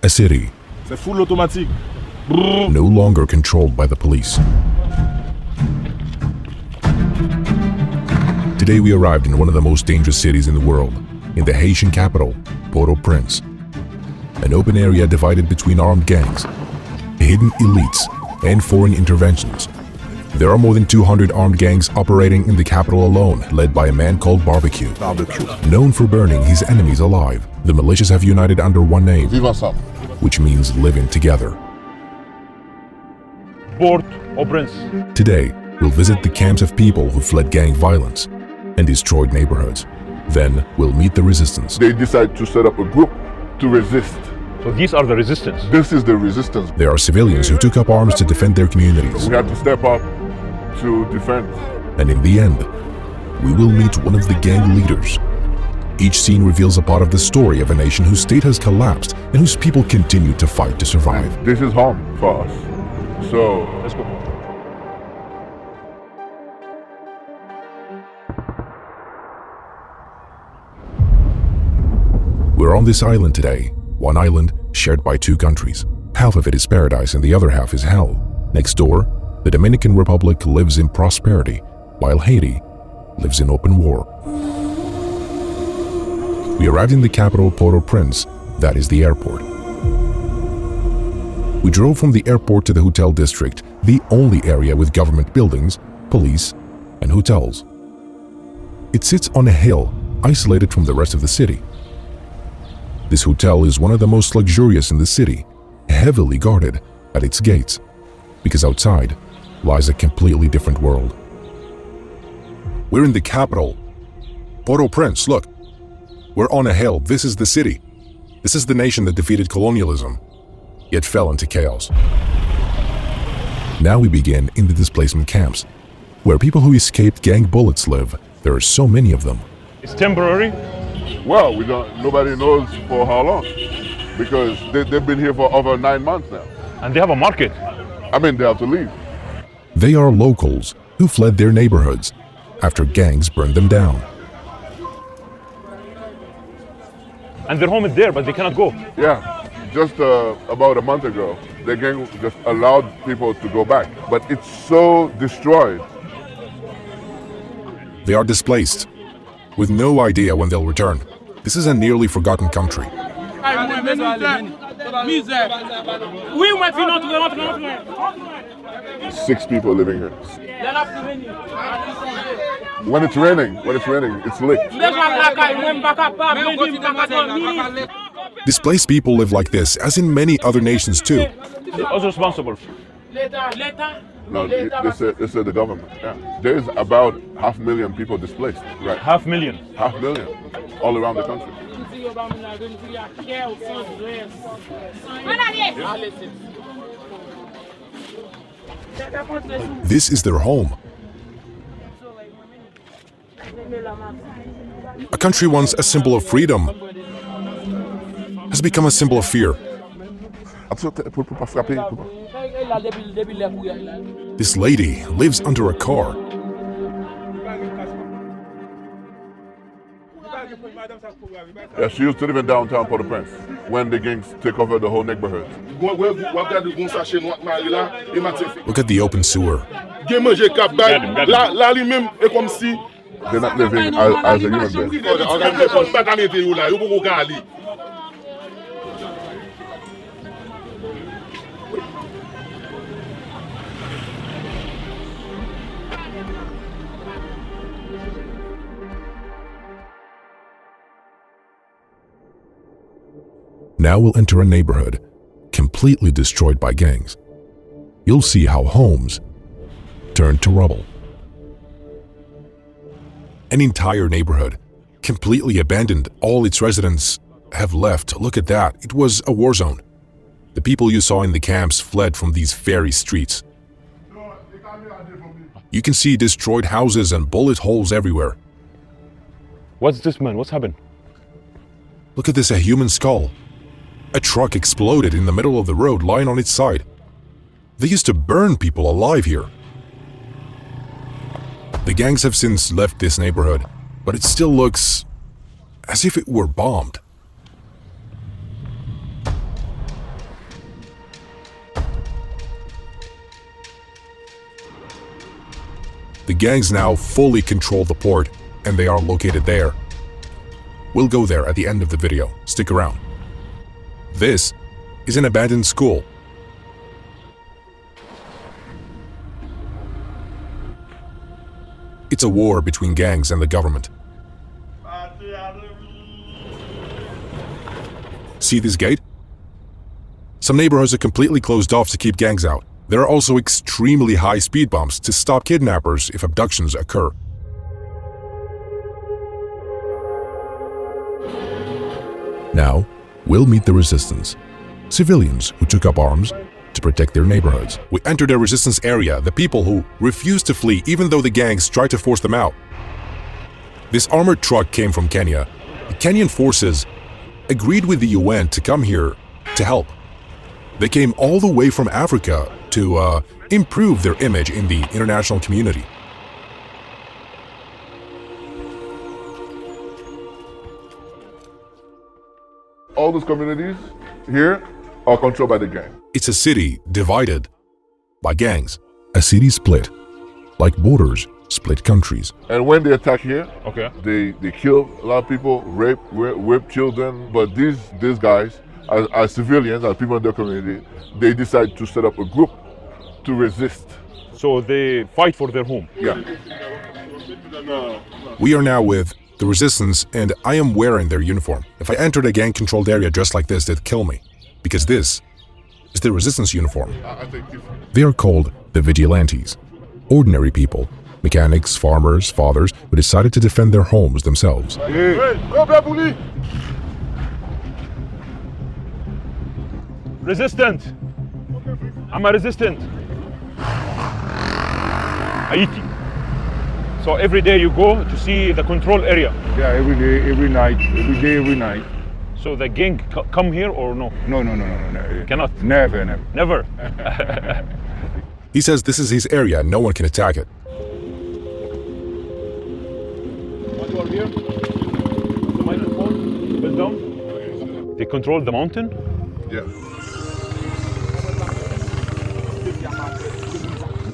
A city C'est full automatique. no longer controlled by the police. Today we arrived in one of the most dangerous cities in the world, in the Haitian capital, Port-au-Prince. An open area divided between armed gangs, hidden elites, and foreign interventions. There are more than 200 armed gangs operating in the capital alone, led by a man called Barbecue. Known for burning his enemies alive, the militias have united under one name, which means living together. Port-au-Prince. Today, we'll visit the camps of people who fled gang violence and destroyed neighborhoods. Then, we'll meet the resistance. They decide to set up a group to resist. So these are the resistance. This is the resistance. There are civilians who took up arms to defend their communities. We had to step up to defend. And in the end, we will meet one of the gang leaders. Each scene reveals a part of the story of a nation whose state has collapsed and whose people continue to fight to survive. This is home for us. So Let's go. We're on this island today, one island shared by two countries. Half of it is paradise and the other half is hell. Next door, the Dominican Republic lives in prosperity, while Haiti lives in open war. We arrived in the capital Port-au-Prince, that is the airport. We drove from the airport to the hotel district, the only area with government buildings, police, and hotels. It sits on a hill, isolated from the rest of the city. This hotel is one of the most luxurious in the city, heavily guarded at its gates, because outside lies a completely different world. We're in the capital, Port-au-Prince, look. We're on a hill, this is the city. This is the nation that defeated colonialism, yet fell into chaos. Now we begin in the displacement camps, where people who escaped gang bullets live. There are so many of them. It's temporary. well, we don't. Nobody knows for how long, because they've been here for over 9 months now. And they have a market. I mean, they have to leave. They are locals who fled their neighborhoods after gangs burned them down. And their home is there, but they cannot go. Yeah, just about a month ago, the gang just allowed people to go back, but it's so destroyed. They are displaced, with no idea when they'll return. This is a nearly forgotten country. 6 people living here. When it's raining, it's lit. Displaced people live like this, as in many other nations too. They're also responsible. No, this is the government. Yeah. There's about 500,000 people displaced, right? 500,000. 500,000 all around the country. This is their home. A country once a symbol of freedom has become a symbol of fear. This lady lives under a car. Yeah, she used to live in downtown Port-au-Prince when the gangs took over the whole neighborhood. Look at the open sewer. They're not living as a human being. Now we'll enter a neighborhood completely destroyed by gangs. You'll see how homes turned to rubble. An entire neighborhood, completely abandoned. All its residents have left. Look at that. It was a war zone. The people you saw in the camps fled from these very streets. You can see destroyed houses and bullet holes everywhere. What's this, man? What's happened? Look at this, a human skull. A truck exploded in the middle of the road, lying on its side. They used to burn people alive here. The gangs have since left this neighborhood, but it still looks as if it were bombed. The gangs now fully control the port, and they are located there. We'll go there at the end of the video. Stick around. This is an abandoned school. It's a war between gangs and the government. See this gate? Some neighborhoods are completely closed off to keep gangs out. There are also extremely high speed bumps to stop kidnappers if abductions occur. Now, we'll meet the resistance. Civilians who took up arms to protect their neighborhoods. We enter the resistance area, the people who refused to flee even though the gangs tried to force them out. This armored truck came from Kenya. The Kenyan forces agreed with the UN to come here to help. They came all the way from Africa to improve their image in the international community. All those communities here are controlled by the gang. It's a city divided by gangs. A city split, like borders split countries. And when they attack here, Okay. they kill a lot of people, rape children. But these guys, as civilians, as people in their community, they decide to set up a group to resist. So they fight for their home. Yeah. We are now with the resistance, and I am wearing their uniform. If I entered a gang-controlled area dressed like this, they'd kill me, because this is the resistance uniform. I think They are called the vigilantes, ordinary people, mechanics, farmers, fathers who decided to defend their homes themselves. Resistant. I'm a resistant. Haiti. So every day you go to see the control area. Yeah, every day, every night, every day, every night. So the gang come here or no? No. Cannot. Never. Never. He says this is his area and no one can attack it. What you are here? The microphone. Build down. They control the mountain. Yeah.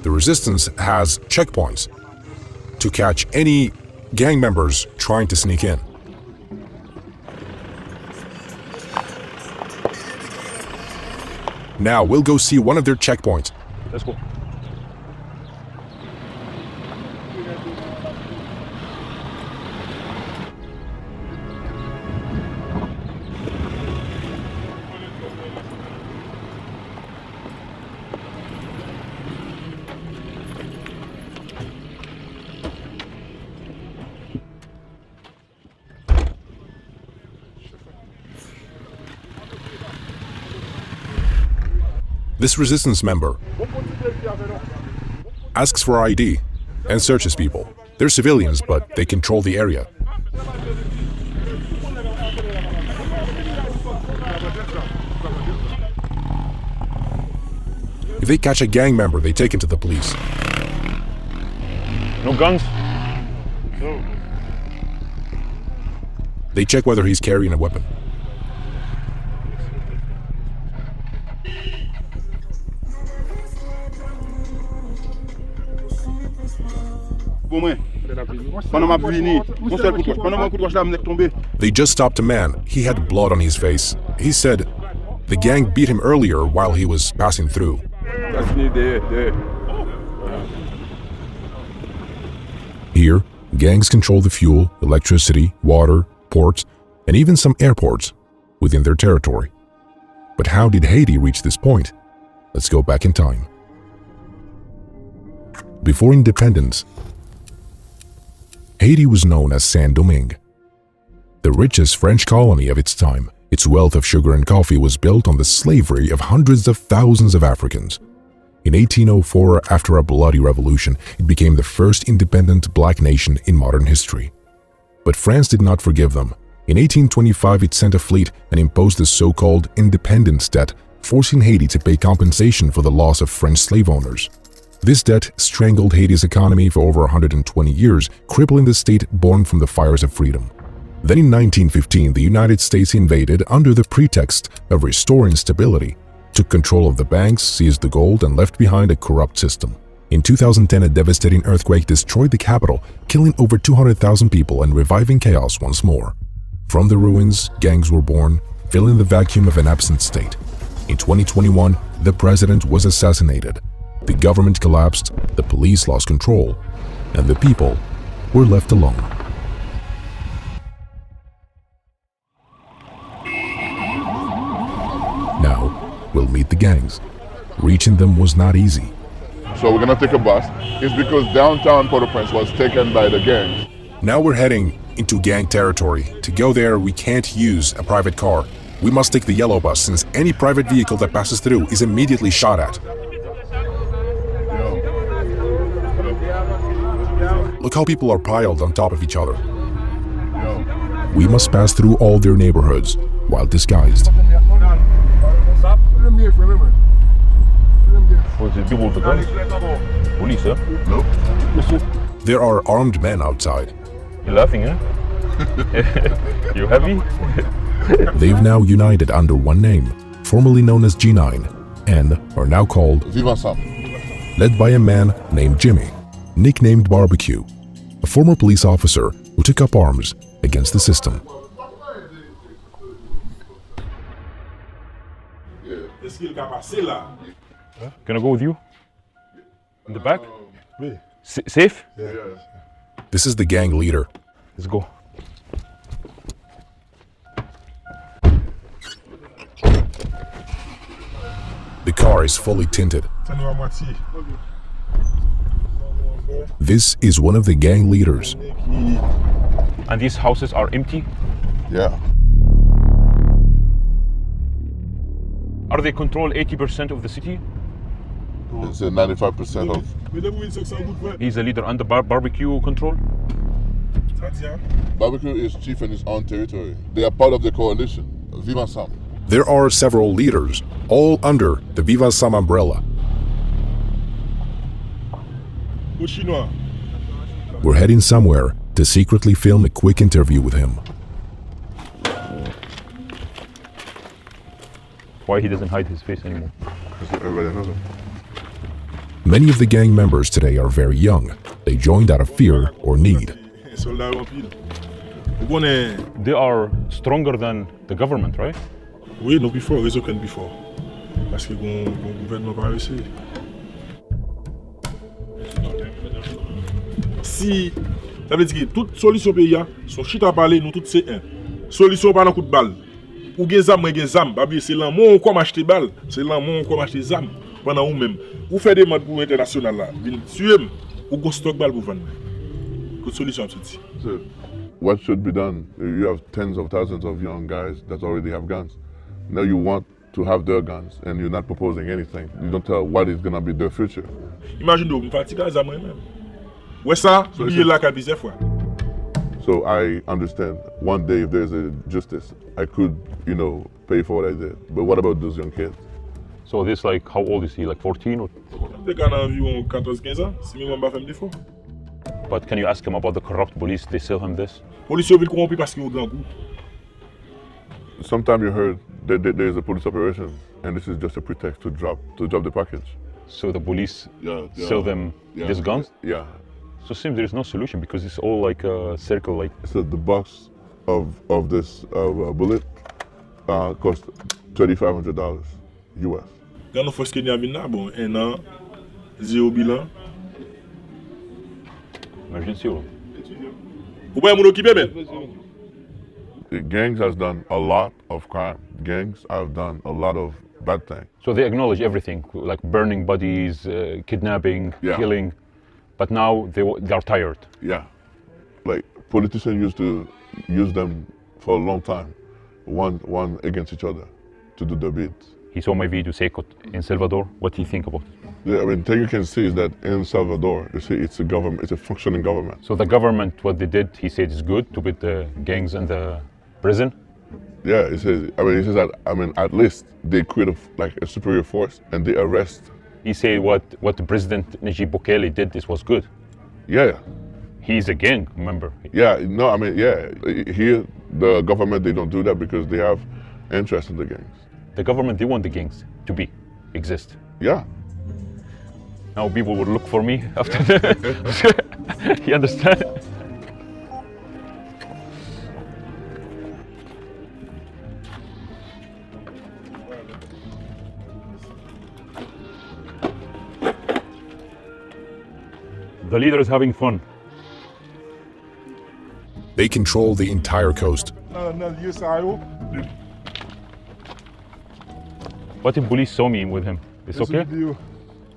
The resistance has checkpoints to catch any gang members trying to sneak in. Now we'll go see one of their checkpoints. Let's go. This resistance member asks for ID and searches people. They're civilians, but they control the area. If they catch a gang member, they take him to the police. No guns. They check whether he's carrying a weapon. They just stopped a man. He had blood on his face. He said the gang beat him earlier while he was passing through. That's me there. Here, gangs control the fuel, electricity, water, ports, and even some airports within their territory. But how did Haiti reach this point? Let's go back in time. Before independence, Haiti was known as Saint-Domingue, the richest French colony of its time. Its wealth of sugar and coffee was built on the slavery of hundreds of thousands of Africans. In 1804, after a bloody revolution, it became the first independent black nation in modern history. But France did not forgive them. In 1825, it sent a fleet and imposed the so-called independence debt, forcing Haiti to pay compensation for the loss of French slave owners. This debt strangled Haiti's economy for over 120 years, crippling the state born from the fires of freedom. Then in 1915, the United States invaded under the pretext of restoring stability, took control of the banks, seized the gold, and left behind a corrupt system. In 2010, a devastating earthquake destroyed the capital, killing over 200,000 people and reviving chaos once more. From the ruins, gangs were born, filling the vacuum of an absent state. In 2021, the president was assassinated. The government collapsed, the police lost control, and the people were left alone. Now, we'll meet the gangs. Reaching them was not easy. So we're gonna take a bus. It's because downtown Port-au-Prince was taken by the gangs. Now we're heading into gang territory. To go there, we can't use a private car. We must take the yellow bus, since any private vehicle that passes through is immediately shot at. Look how people are piled on top of each other. We must pass through all their neighborhoods, while disguised. Was it people with the guns? Police, huh? Nope. There are armed men outside. You're laughing, huh? You happy? They've now united under one name, formerly known as G9, and are now called Vivent Sam. led by a man named Jimmy, nicknamed Barbecue, a former police officer who took up arms against the system. Can I go with you? In the back? Safe? This is the gang leader. Let's go. The car is fully tinted. This is one of the gang leaders. And these houses are empty? Yeah. Are they control 80% of the city? It's 95% of. He's a leader under barbecue control? Barbecue is chief in his own territory. They are part of the coalition. Vivent Sam. There are several leaders, all under the Vivent Sam umbrella. We're heading somewhere to secretly film a quick interview with him. Why he doesn't hide his face anymore? Everybody knows him. Many of the gang members today are very young. They joined out of fear or need. They are stronger than the government, right? Oui, non plus fort, réseau plus fort. Parce que le gouvernement va réussir. Si, ça veut dire que toute solution pays, son chita à parler, nous tous c'est un. Solution par un coup de balle. Ou gen zam, moi gen zam. C'est l'amour qu'on m'achète balle. C'est l'amour qu'on m'achète zam. Pendant ou même. Ou fait des modes pour international là. Vin tuer ou go stock balle pour vendre. Quelle solution c'est So, what should be done? You have tens of thousands of young guys that already have guns. Now you want to have their guns and you're not proposing anything. You don't tell what is going to be their future. Imagine donc, je fatigue à moi-même. Ouais ça, oubliez la plusieurs fois. So I understand one day if there's a justice, I could, pay for what I did. But what about those young kids? So this, like, how old is he? Like 14? Or... Dès qu'on a environ 14-15 ans, si moi pas faire défaut. But can you ask him about the corrupt police? They sell him this? Policiers veulent corrompre parce qu'ils ont grand goût. Sometimes you heard that there's a police operation and this is just a pretext to drop the package. So the police sell them these guns? Yeah. So it seems there is no solution because it's all like a circle, like. So the box of this bullet cost $3,500 US. Quand on fait ce qu'il y a là, bon, 1 an, 0 bilan. Emergency or? Ou pas mon occupé ben? The gangs has done a lot of crime. Gangs have done a lot of bad things. So they acknowledge everything, like burning bodies, kidnapping, killing, but now they are tired. Yeah, like politicians used to use them for a long time, one against each other, to do their bids. He saw my video, Seikot, in Salvador. What do you think about it? Yeah, I mean, thing you can see is that in Salvador, you see it's a government, it's a functioning government. So the government, what they did, he said is good to put the gangs in the prison. Yeah, he says that, at least they create a superior force and they arrest. He said what President Najib Bukele did, this was good. Yeah. He's a gang member. Yeah, no, here, the government, they don't do that because they have interest in the gangs. The government, they want the gangs to exist. Yeah. Now people will look for me after that. You understand? The leader is having fun. They control the entire coast. What if police saw me with him? It's okay?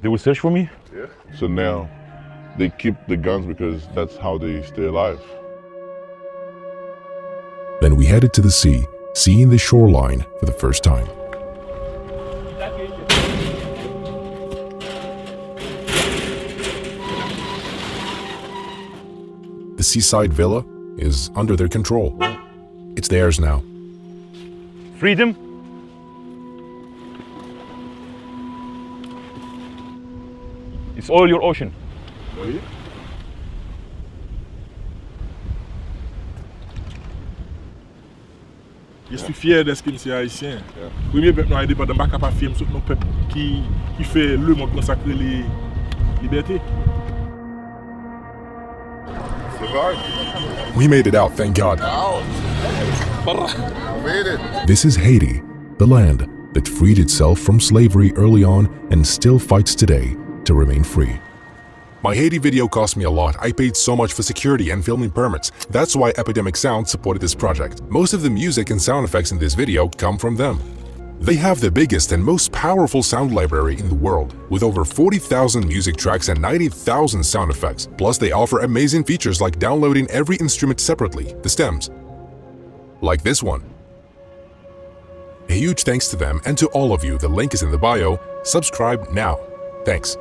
They will search for me? Yeah. So now they keep the guns because that's how they stay alive. Then we headed to the sea, seeing the shoreline for the first time. The seaside villa is under their control. It's theirs now. Freedom? It's all your ocean. Je suis fier d'être haïtien. Premier peuple indépendant, pas capable de faire nos peuples qui fait le monde consacrer les libertés. We made it out, thank God. Made it. This is Haiti, the land that freed itself from slavery early on and still fights today to remain free. My Haiti video cost me a lot. I paid so much for security and filming permits. That's why Epidemic Sound supported this project. Most of the music and sound effects in this video come from them. They have the biggest and most powerful sound library in the world, with over 40,000 music tracks and 90,000 sound effects. Plus, they offer amazing features like downloading every instrument separately, the stems. Like this one. A huge thanks to them and to all of you. The link is in the bio. Subscribe now. Thanks.